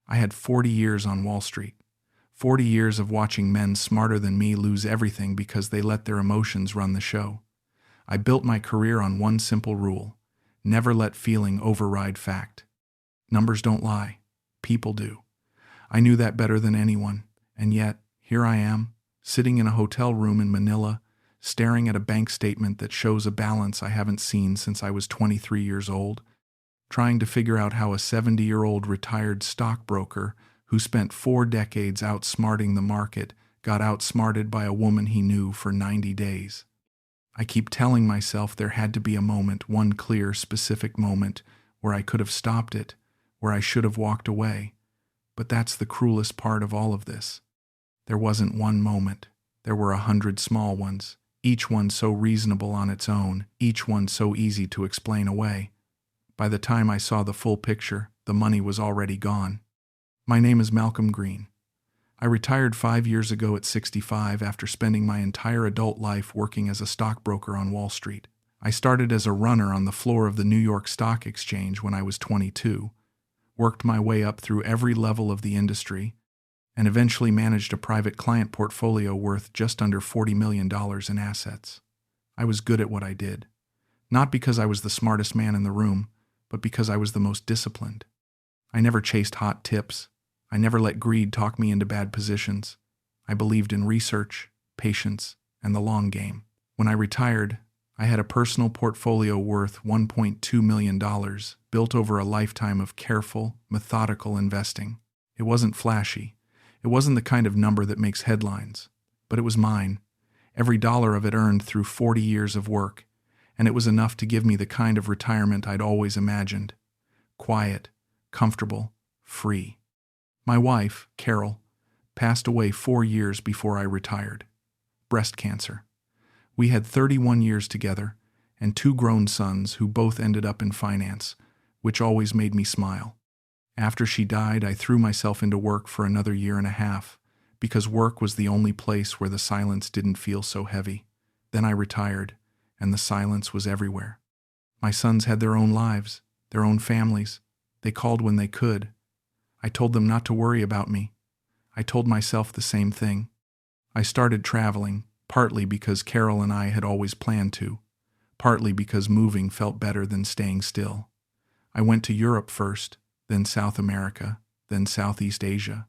I had 40 years on Wall Street. 40 years of watching men smarter than me lose everything because they let their emotions run the show. I built my career on one simple rule: never let feeling override fact. Numbers don't lie. People do. I knew that better than anyone, and yet, here I am, sitting in a hotel room in Manila, staring at a bank statement that shows a balance I haven't seen since I was 23 years old, trying to figure out how a 70-year-old retired stockbroker who spent 4 decades outsmarting the market got outsmarted by a woman he knew for 90 days. I keep telling myself there had to be a moment, one clear, specific moment, where I could have stopped it, where I should have walked away. But that's the cruelest part of all of this. There wasn't one moment. There were 100 small ones, each one so reasonable on its own, each one so easy to explain away. By the time I saw the full picture, the money was already gone. My name is Malcolm Greene. I retired 5 years ago at 65 after spending my entire adult life working as a stockbroker on Wall Street. I started as a runner on the floor of the New York Stock Exchange when I was 22, worked my way up through every level of the industry, and eventually managed a private client portfolio worth just under $40 million in assets. I was good at what I did, not because I was the smartest man in the room, but because I was the most disciplined. I never chased hot tips. I never let greed talk me into bad positions. I believed in research, patience, and the long game. When I retired, I had a personal portfolio worth $1.2 million, built over a lifetime of careful, methodical investing. It wasn't flashy. It wasn't the kind of number that makes headlines, but it was mine. Every dollar of it earned through 40 years of work, and it was enough to give me the kind of retirement I'd always imagined. Quiet, comfortable, free. My wife, Carol, passed away 4 years before I retired. Breast cancer. We had 31 years together and 2 grown sons who both ended up in finance, which always made me smile. After she died, I threw myself into work for another 1.5 years because work was the only place where the silence didn't feel so heavy. Then I retired, and the silence was everywhere. My sons had their own lives, their own families. They called when they could. I told them not to worry about me. I told myself the same thing. I started traveling, partly because Carol and I had always planned to, partly because moving felt better than staying still. I went to Europe first, then South America, then Southeast Asia.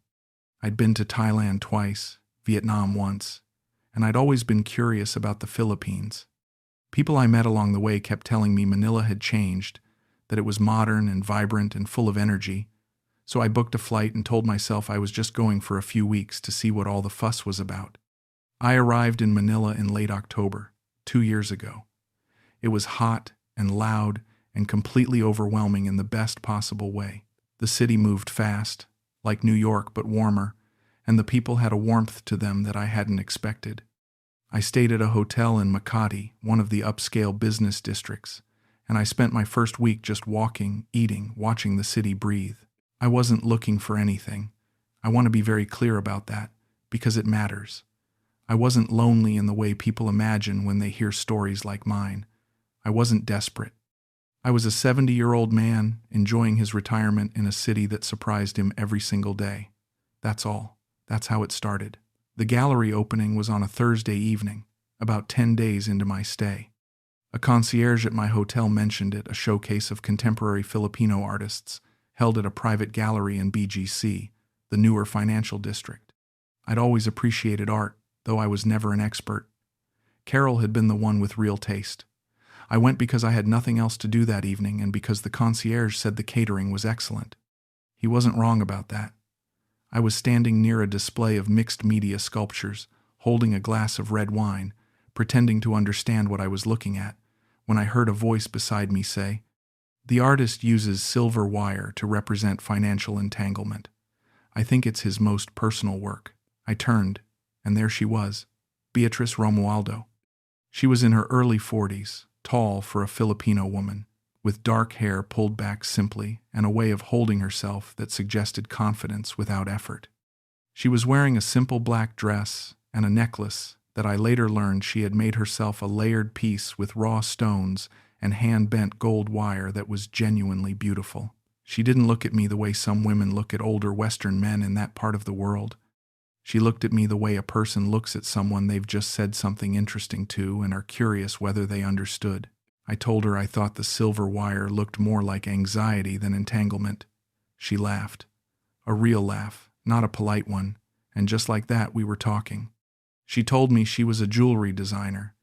I'd been to Thailand twice, Vietnam once, and I'd always been curious about the Philippines. People I met along the way kept telling me Manila had changed, that it was modern and vibrant and full of energy, so I booked a flight and told myself I was just going for a few weeks to see what all the fuss was about. I arrived in Manila in late October, 2 years ago. It was hot and loud and completely overwhelming in the best possible way. The city moved fast, like New York but warmer, and the people had a warmth to them that I hadn't expected. I stayed at a hotel in Makati, one of the upscale business districts, and I spent my first week just walking, eating, watching the city breathe. I wasn't looking for anything. I want to be very clear about that, because it matters. I wasn't lonely in the way people imagine when they hear stories like mine. I wasn't desperate. I was a 70-year-old man enjoying his retirement in a city that surprised him every single day. That's all. That's how it started. The gallery opening was on a Thursday evening, about 10 days into my stay. A concierge at my hotel mentioned it, a showcase of contemporary Filipino artists, held at a private gallery in BGC, the newer financial district. I'd always appreciated art, though I was never an expert. Carol had been the one with real taste. I went because I had nothing else to do that evening and because the concierge said the catering was excellent. He wasn't wrong about that. I was standing near a display of mixed media sculptures, holding a glass of red wine, pretending to understand what I was looking at, when I heard a voice beside me say, "The artist uses silver wire to represent financial entanglement. I think it's his most personal work." I turned, and there she was, Beatrice Romualdo. She was in her early 40s, tall for a Filipino woman, with dark hair pulled back simply and a way of holding herself that suggested confidence without effort. She was wearing a simple black dress and a necklace that I later learned she had made herself a layered piece with raw stones and hand-bent gold wire that was genuinely beautiful. She didn't look at me the way some women look at older Western men in that part of the world. She looked at me the way a person looks at someone they've just said something interesting to and are curious whether they understood. I told her I thought the silver wire looked more like anxiety than entanglement. She laughed. A real laugh, not a polite one, and just like that we were talking. She told me she was a jewelry designer.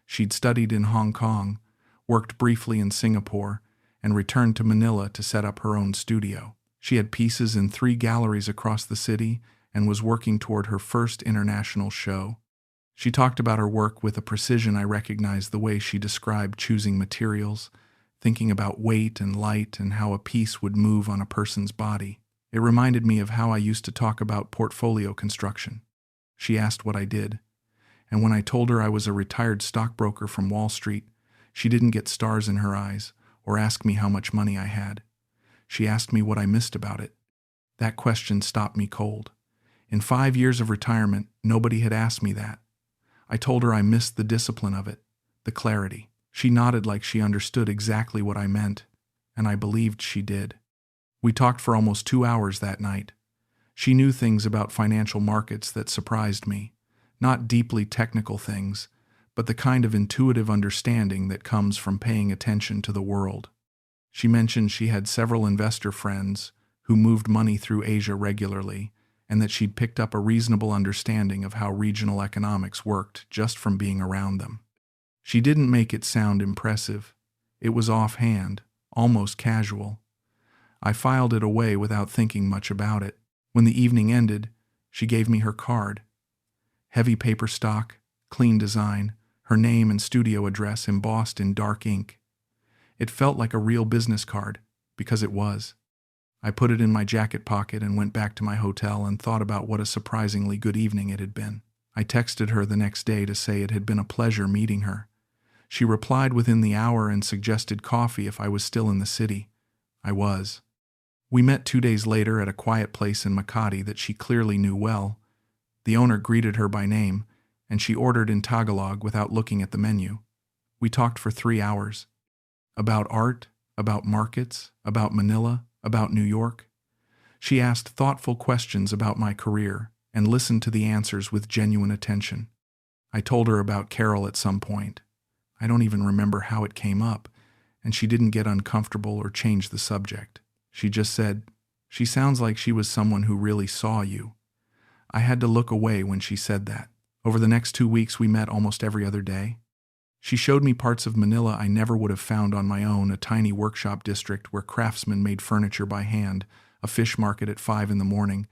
She'd studied in Hong Kong, worked briefly in Singapore, and returned to Manila to set up her own studio. She had pieces in 3 galleries across the city and was working toward her first international show. She talked about her work with a precision I recognized the way she described choosing materials, thinking about weight and light and how a piece would move on a person's body. It reminded me of how I used to talk about portfolio construction. She asked what I did, and when I told her I was a retired stockbroker from Wall Street, she didn't get stars in her eyes or ask me how much money I had. She asked me what I missed about it. That question stopped me cold. In 5 years of retirement, nobody had asked me that. I told her I missed the discipline of it, the clarity. She nodded like she understood exactly what I meant, and I believed she did. We talked for almost 2 hours that night. She knew things about financial markets that surprised me, not deeply technical things, but the kind of intuitive understanding that comes from paying attention to the world. She mentioned she had several investor friends who moved money through Asia regularly, and that she'd picked up a reasonable understanding of how regional economics worked just from being around them. She didn't make it sound impressive. It was offhand, almost casual. I filed it away without thinking much about it. When the evening ended, she gave me her card. Heavy paper stock, clean design, her name and studio address embossed in dark ink. It felt like a real business card, because it was. I put it in my jacket pocket and went back to my hotel and thought about what a surprisingly good evening it had been. I texted her the next day to say it had been a pleasure meeting her. She replied within the hour and suggested coffee if I was still in the city. I was. We met 2 days later at a quiet place in Makati that she clearly knew well. The owner greeted her by name, and she ordered in Tagalog without looking at the menu. We talked for 3 hours. About art, about markets, about Manila, about New York. She asked thoughtful questions about my career and listened to the answers with genuine attention. I told her about Carol at some point. I don't even remember how it came up, and she didn't get uncomfortable or change the subject. She just said, "She sounds like she was someone who really saw you." I had to look away when she said that. Over the next 2 weeks, we met almost every other day. She showed me parts of Manila I never would have found on my own, a tiny workshop district where craftsmen made furniture by hand, a fish market at 5 in the morning,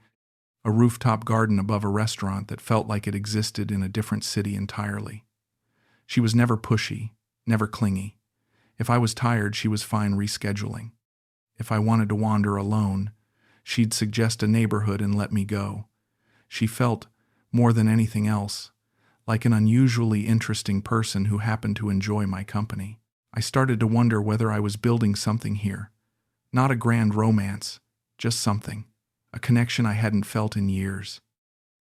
a rooftop garden above a restaurant that felt like it existed in a different city entirely. She was never pushy, never clingy. If I was tired, she was fine rescheduling. If I wanted to wander alone, she'd suggest a neighborhood and let me go. She felt, more than anything else, like an unusually interesting person who happened to enjoy my company. I started to wonder whether I was building something here. Not a grand romance, just something, a connection I hadn't felt in years.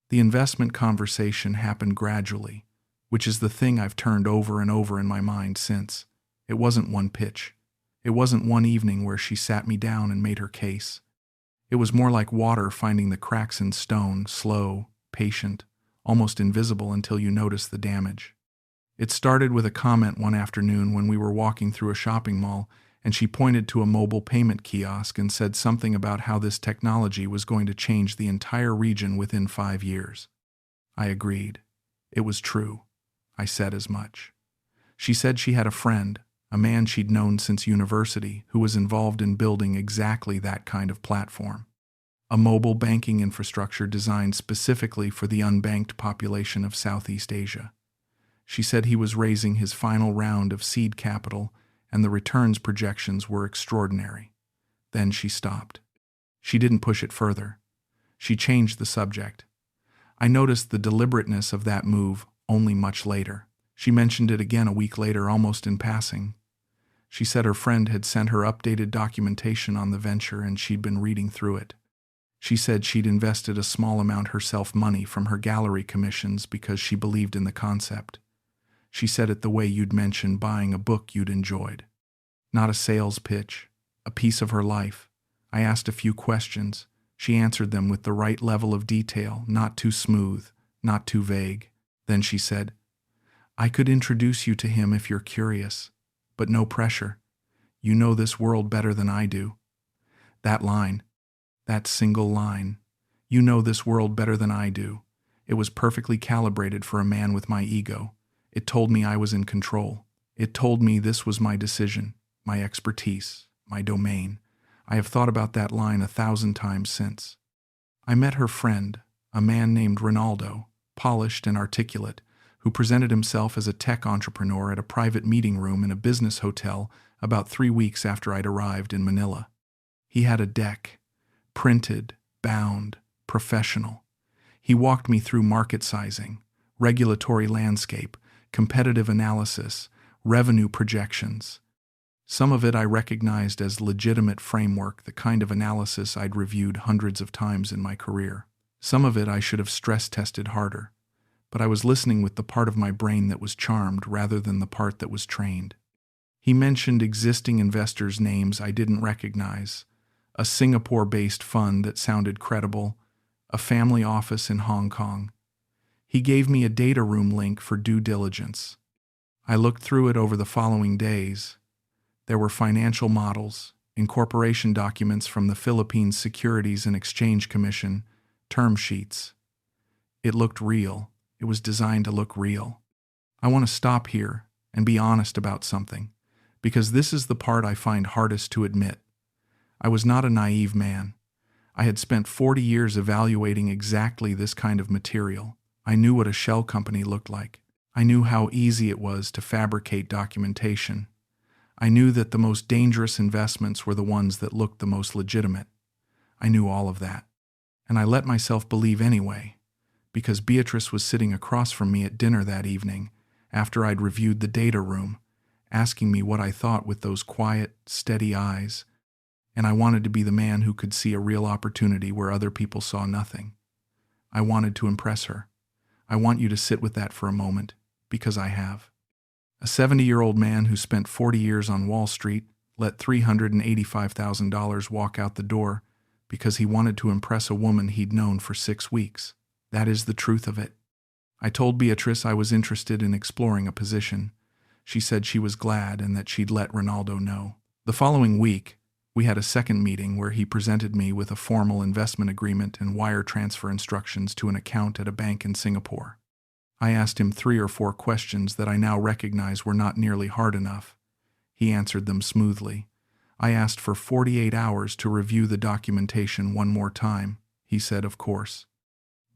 The investment conversation happened gradually, which is the thing I've turned over and over in my mind since. It wasn't one pitch. It wasn't one evening where she sat me down and made her case. It was more like water finding the cracks in stone, slow, patient, almost invisible until you notice the damage. It started with a comment one afternoon when we were walking through a shopping mall, and she pointed to a mobile payment kiosk and said something about how this technology was going to change the entire region within 5 years. I agreed. It was true. I said as much. She said she had a friend, a man she'd known since university, who was involved in building exactly that kind of platform. A mobile banking infrastructure designed specifically for the unbanked population of Southeast Asia. She said he was raising his final round of seed capital, and the returns projections were extraordinary. Then she stopped. She didn't push it further. She changed the subject. I noticed the deliberateness of that move only much later. She mentioned it again a week later, almost in passing. She said her friend had sent her updated documentation on the venture and she'd been reading through it. She said she'd invested a small amount herself money from her gallery commissions because she believed in the concept. She said it the way you'd mention buying a book you'd enjoyed. Not a sales pitch, a piece of her life, I asked a few questions. She answered them with the right level of detail, not too smooth, not too vague. Then she said, "I could introduce you to him if you're curious, but no pressure. You know this world better than I do." That line, that single line, "You know this world better than I do," it was perfectly calibrated for a man with my ego. It told me I was in control. It told me this was my decision, my expertise, my domain. I have thought about that line 1,000 times since. I met her friend, a man named Renaldo, polished and articulate, who presented himself as a tech entrepreneur at a private meeting room in a business hotel about 3 weeks after I'd arrived in Manila. He had a deck, printed, bound, professional. He walked me through market sizing, regulatory landscape, competitive analysis, revenue projections. Some of it I recognized as legitimate framework, the kind of analysis I'd reviewed hundreds of times in my career. Some of it I should have stress-tested harder, but I was listening with the part of my brain that was charmed rather than the part that was trained. He mentioned existing investors' names I didn't recognize, a Singapore-based fund that sounded credible, a family office in Hong Kong. He gave me a data room link for due diligence. I looked through it over the following days. There were financial models, incorporation documents from the Philippines Securities and Exchange Commission, term sheets. It looked real. It was designed to look real. I want to stop here and be honest about something, because this is the part I find hardest to admit. I was not a naive man. I had spent 40 years evaluating exactly this kind of material. I knew what a shell company looked like. I knew how easy it was to fabricate documentation. I knew that the most dangerous investments were the ones that looked the most legitimate. I knew all of that. And I let myself believe anyway, because Beatrice was sitting across from me at dinner that evening, after I'd reviewed the data room, asking me what I thought with those quiet, steady eyes, and I wanted to be the man who could see a real opportunity where other people saw nothing. I wanted to impress her. I want you to sit with that for a moment, because I have. A 70-year-old man who spent 40 years on Wall Street let $385,000 walk out the door because he wanted to impress a woman he'd known for 6 weeks. That is the truth of it. I told Beatrice I was interested in exploring a position. She said she was glad and that she'd let Renaldo know. The following week, we had a second meeting where he presented me with a formal investment agreement and wire transfer instructions to an account at a bank in Singapore. I asked him 3 or 4 questions that I now recognize were not nearly hard enough. He answered them smoothly. I asked for 48 hours to review the documentation one more time. He said, of course.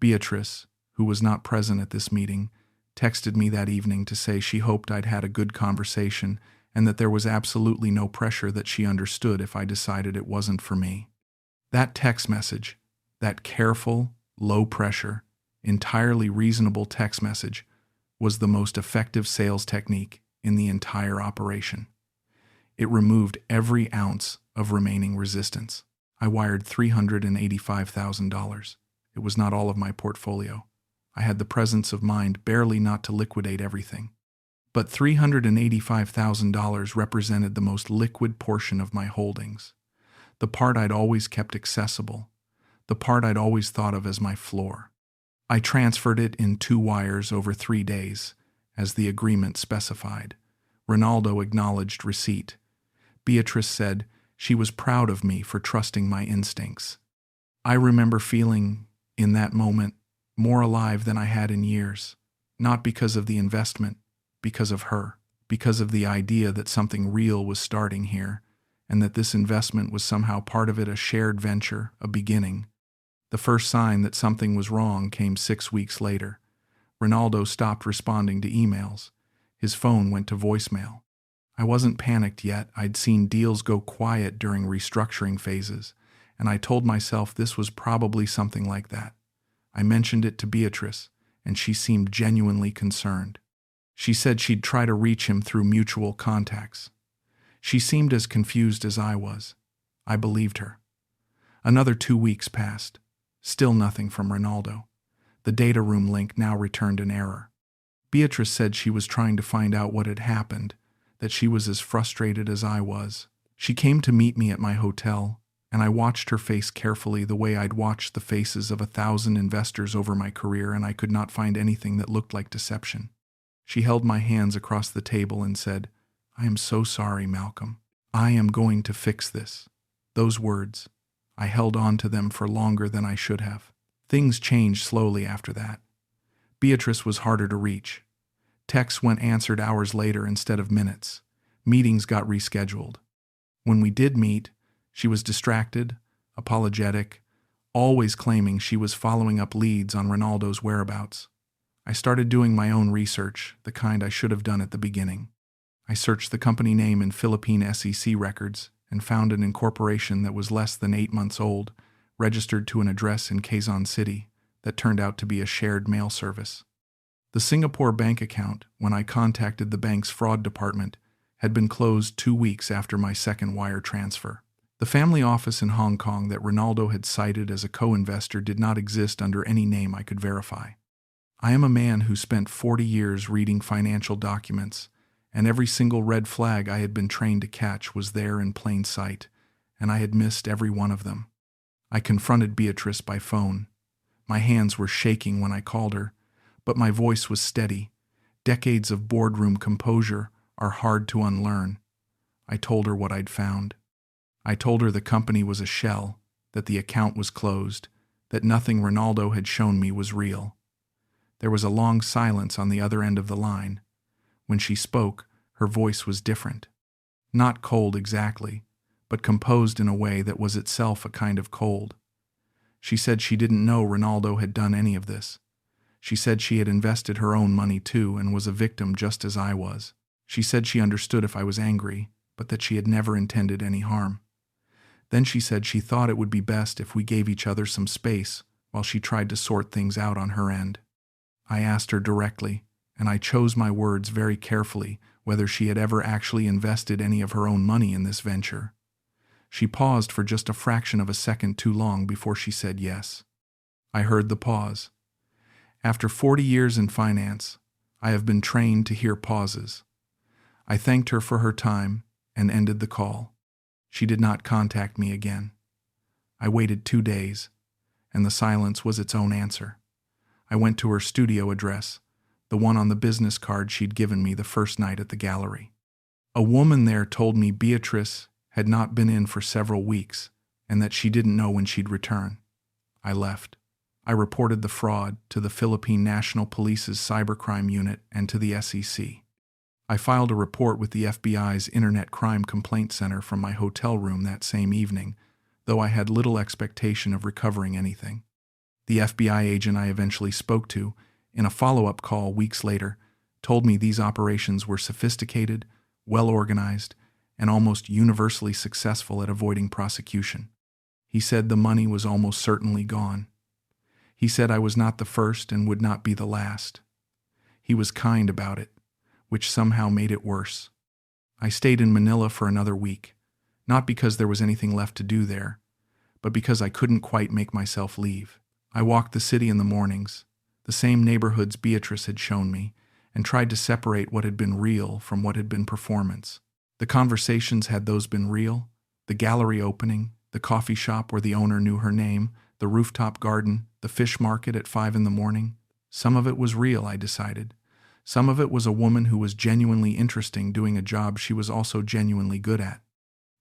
Beatrice, who was not present at this meeting, texted me that evening to say she hoped I'd had a good conversation and that there was absolutely no pressure, that she understood if I decided it wasn't for me. That text message, that careful, low-pressure, entirely reasonable text message, was the most effective sales technique in the entire operation. It removed every ounce of remaining resistance. I wired $385,000. It was not all of my portfolio. I had the presence of mind barely not to liquidate everything. But $385,000 represented the most liquid portion of my holdings, the part I'd always kept accessible, the part I'd always thought of as my floor. I transferred it in 2 wires over 3 days, as the agreement specified. Renaldo acknowledged receipt. Beatrice said she was proud of me for trusting my instincts. I remember feeling, in that moment, more alive than I had in years, not because of the investment, because of her, because of the idea that something real was starting here, and that this investment was somehow part of it, a shared venture, a beginning. The first sign that something was wrong came 6 weeks later. Renaldo stopped responding to emails. His phone went to voicemail. I wasn't panicked yet. I'd seen deals go quiet during restructuring phases, and I told myself this was probably something like that. I mentioned it to Beatrice, and she seemed genuinely concerned. She said she'd try to reach him through mutual contacts. She seemed as confused as I was. I believed her. Another 2 weeks passed. Still nothing from Renaldo. The data room link now returned an error. Beatrice said she was trying to find out what had happened, that she was as frustrated as I was. She came to meet me at my hotel, And I watched her face carefully, the way I'd watched the faces of 1,000 investors over my career, and I could not find anything that looked like deception. She held my hands across the table and said, "I am so sorry, Malcolm. I am going to fix this." Those words, I held on to them for longer than I should have. Things changed slowly after that. Beatrice was harder to reach. Texts went answered hours later instead of minutes. Meetings got rescheduled. When we did meet, she was distracted, apologetic, always claiming she was following up leads on Renaldo's whereabouts. I started doing my own research, the kind I should have done at the beginning. I searched the company name in Philippine SEC records and found an incorporation that was less than 8 months old, registered to an address in Quezon City that turned out to be a shared mail service. The Singapore bank account, when I contacted the bank's fraud department, had been closed 2 weeks after my second wire transfer. The family office in Hong Kong that Renaldo had cited as a co-investor did not exist under any name I could verify. I am a man who spent 40 years reading financial documents, and every single red flag I had been trained to catch was there in plain sight, and I had missed every one of them. I confronted Beatrice by phone. My hands were shaking when I called her, but my voice was steady. Decades of boardroom composure are hard to unlearn. I told her what I'd found. I told her the company was a shell, that the account was closed, that nothing Renaldo had shown me was real. There was a long silence on the other end of the line. When she spoke, her voice was different. Not cold exactly, but composed in a way that was itself a kind of cold. She said she didn't know Renaldo had done any of this. She said she had invested her own money too and was a victim just as I was. She said she understood if I was angry, but that she had never intended any harm. Then she said she thought it would be best if we gave each other some space while she tried to sort things out on her end. I asked her directly, and I chose my words very carefully, whether she had ever actually invested any of her own money in this venture. She paused for just a fraction of a second too long before she said yes. I heard the pause. After 40 years in finance, I have been trained to hear pauses. I thanked her for her time and ended the call. She did not contact me again. I waited 2 days, and the silence was its own answer. I went to her studio address, the one on the business card she'd given me the first night at the gallery. A woman there told me Beatrice had not been in for several weeks and that she didn't know when she'd return. I left. I reported the fraud to the Philippine National Police's Cybercrime Unit and to the SEC. I filed a report with the FBI's Internet Crime Complaint Center from my hotel room that same evening, though I had little expectation of recovering anything. The FBI agent I eventually spoke to, in a follow-up call weeks later, told me these operations were sophisticated, well-organized, and almost universally successful at avoiding prosecution. He said the money was almost certainly gone. He said I was not the first and would not be the last. He was kind about it, which somehow made it worse. I stayed in Manila for another week, not because there was anything left to do there, but because I couldn't quite make myself leave. I walked the city in the mornings, the same neighborhoods Beatrice had shown me, and tried to separate what had been real from what had been performance. The conversations, had those been real, the gallery opening, the coffee shop where the owner knew her name, the rooftop garden, the fish market at 5 a.m, some of it was real, I decided. Some of it was a woman who was genuinely interesting doing a job she was also genuinely good at.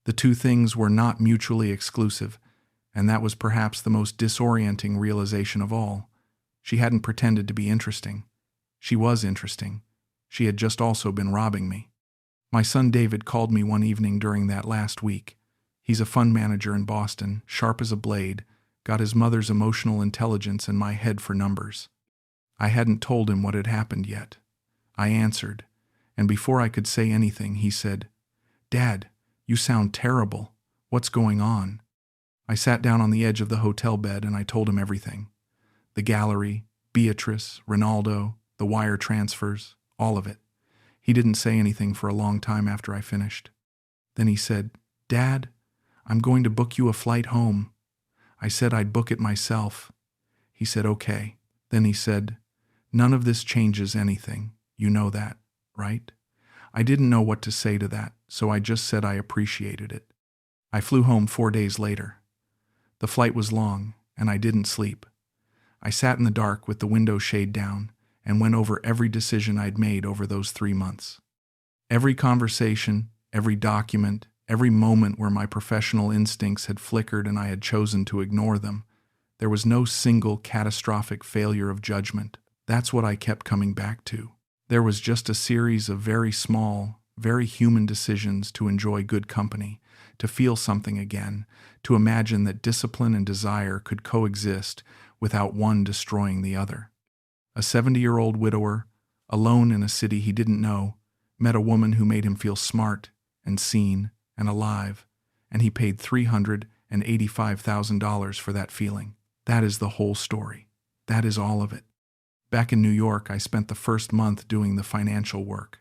The two things were not mutually exclusive, and that was perhaps the most disorienting realization of all. She hadn't pretended to be interesting. She was interesting. She had just also been robbing me. My son David called me one evening during that last week. He's a fund manager in Boston, sharp as a blade, got his mother's emotional intelligence and my head for numbers. I hadn't told him what had happened yet. I answered, and before I could say anything, he said, "Dad, you sound terrible. What's going on?" I sat down on the edge of the hotel bed and I told him everything. The gallery, Beatrice, Renaldo, the wire transfers, all of it. He didn't say anything for a long time after I finished. Then he said, "Dad, I'm going to book you a flight home." I said I'd book it myself. He said, "Okay." Then he said, "None of this changes anything. You know that, right?" I didn't know what to say to that, so I just said I appreciated it. I flew home 4 days later. The flight was long, and I didn't sleep. I sat in the dark with the window shade down and went over every decision I'd made over those 3 months. Every conversation, every document, every moment where my professional instincts had flickered and I had chosen to ignore them. There was no single catastrophic failure of judgment. That's what I kept coming back to. There was just a series of very small, very human decisions to enjoy good company, to feel something again, to imagine that discipline and desire could coexist without one destroying the other. A 70-year-old widower, alone in a city he didn't know, met a woman who made him feel smart and seen and alive, and he paid $385,000 for that feeling. That is the whole story. That is all of it. Back in New York, I spent the first month doing the financial work.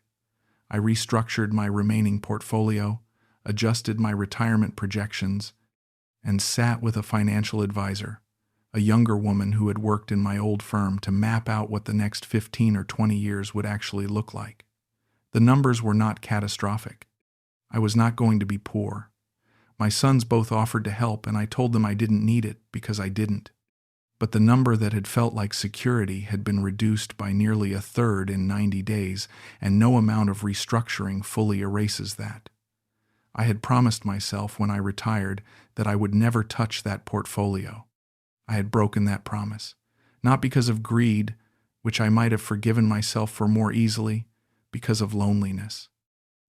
I restructured my remaining portfolio, adjusted my retirement projections, and sat with a financial advisor, a younger woman who had worked in my old firm, to map out what the next 15 or 20 years would actually look like. The numbers were not catastrophic. I was not going to be poor. My sons both offered to help, and I told them I didn't need it because I didn't. But the number that had felt like security had been reduced by nearly a third in 90 days, and no amount of restructuring fully erases that. I had promised myself when I retired that I would never touch that portfolio. I had broken that promise, not because of greed, which I might have forgiven myself for more easily, because of loneliness.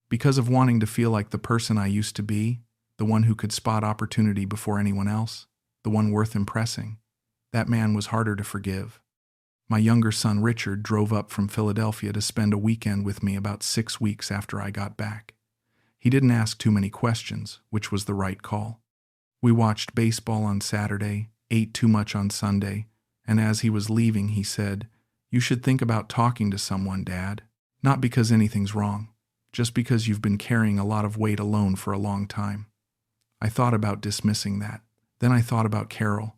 Because of wanting to feel like the person I used to be, the one who could spot opportunity before anyone else, the one worth impressing. That man was harder to forgive. My younger son Richard drove up from Philadelphia to spend a weekend with me about 6 weeks after I got back. He didn't ask too many questions, which was the right call. We watched baseball on Saturday, ate too much on Sunday, and as he was leaving he said, "You should think about talking to someone, Dad. Not because anything's wrong, just because you've been carrying a lot of weight alone for a long time." I thought about dismissing that. Then I thought about Carol,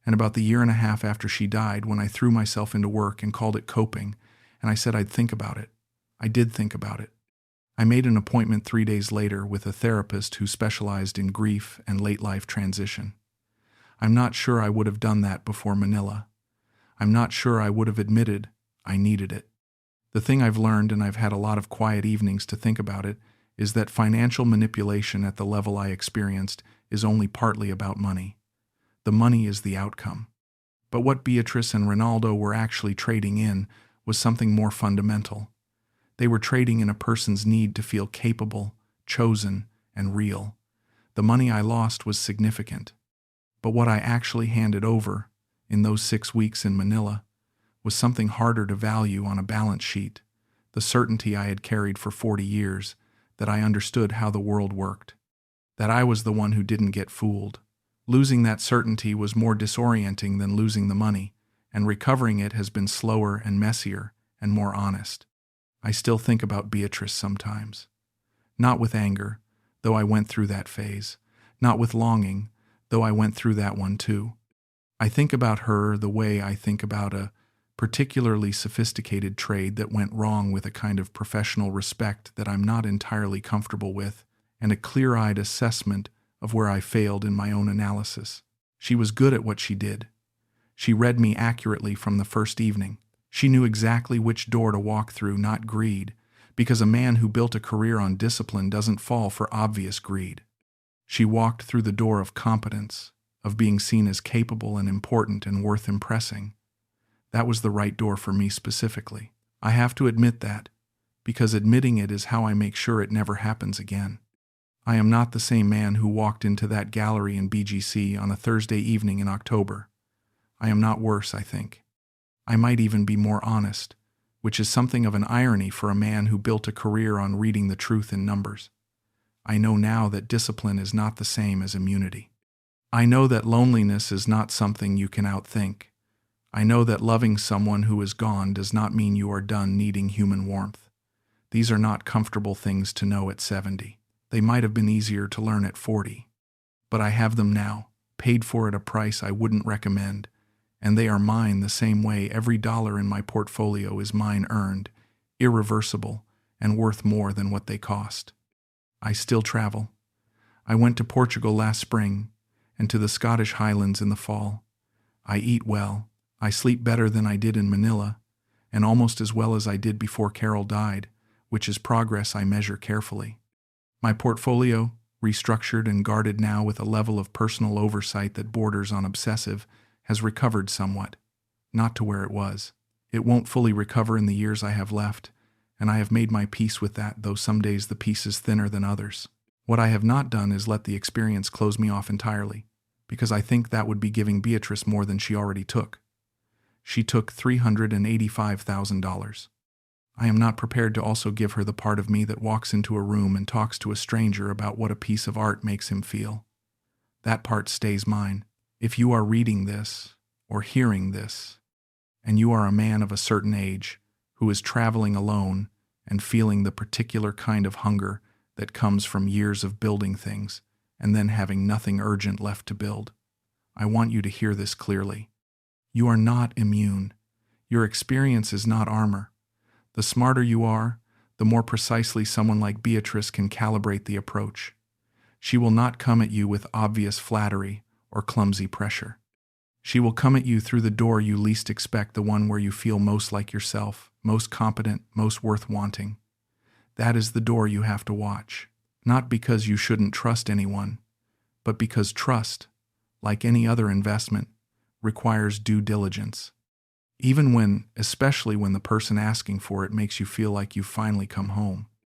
and about the year and a half after she died, when I threw myself into work and called it coping, and I said I'd think about it. I did think about it. I made an appointment 3 days later with a therapist who specialized in grief and late-life transition. I'm not sure I would have done that before Manila. I'm not sure I would have admitted I needed it. The thing I've learned, and I've had a lot of quiet evenings to think about it, is that financial manipulation at the level I experienced is only partly about money. The money is the outcome. But what Beatrice and Renaldo were actually trading in was something more fundamental. They were trading in a person's need to feel capable, chosen, and real. The money I lost was significant. But what I actually handed over, in those 6 weeks in Manila, was something harder to value on a balance sheet, the certainty I had carried for 40 years, that I understood how the world worked, that I was the one who didn't get fooled. Losing that certainty was more disorienting than losing the money, and recovering it has been slower and messier and more honest. I still think about Beatrice sometimes. Not with anger, though I went through that phase. Not with longing, though I went through that one too. I think about her the way I think about a particularly sophisticated trade that went wrong, with a kind of professional respect that I'm not entirely comfortable with, and a clear-eyed assessment of where I failed in my own analysis. She was good at what she did. She read me accurately from the first evening. She knew exactly which door to walk through, not greed, because a man who built a career on discipline doesn't fall for obvious greed. She walked through the door of competence, of being seen as capable and important and worth impressing. That was the right door for me specifically. I have to admit that, because admitting it is how I make sure it never happens again. I am not the same man who walked into that gallery in BGC on a Thursday evening in October. I am not worse, I think. I might even be more honest, which is something of an irony for a man who built a career on reading the truth in numbers. I know now that discipline is not the same as immunity. I know that loneliness is not something you can outthink. I know that loving someone who is gone does not mean you are done needing human warmth. These are not comfortable things to know at 70. They might have been easier to learn at 40. But I have them now, paid for at a price I wouldn't recommend, and they are mine the same way every dollar in my portfolio is mine earned, irreversible, and worth more than what they cost. I still travel. I went to Portugal last spring, and to the Scottish Highlands in the fall. I eat well, I sleep better than I did in Manila, and almost as well as I did before Carol died, which is progress I measure carefully. My portfolio, restructured and guarded now with a level of personal oversight that borders on obsessive, has recovered somewhat. Not to where it was. It won't fully recover in the years I have left, and I have made my peace with that, though some days the peace is thinner than others. What I have not done is let the experience close me off entirely, because I think that would be giving Beatrice more than she already took. She took $385,000. I am not prepared to also give her the part of me that walks into a room and talks to a stranger about what a piece of art makes him feel. That part stays mine. If you are reading this, or hearing this, and you are a man of a certain age who is traveling alone and feeling the particular kind of hunger that comes from years of building things and then having nothing urgent left to build, I want you to hear this clearly. You are not immune. Your experience is not armor. The smarter you are, the more precisely someone like Beatrice can calibrate the approach. She will not come at you with obvious flattery or clumsy pressure. She will come at you through the door you least expect, the one where you feel most like yourself, most competent, most worth wanting. That is the door you have to watch, not because you shouldn't trust anyone, but because trust, like any other investment, requires due diligence. Even when, especially when the person asking for it makes you feel like you've finally come home.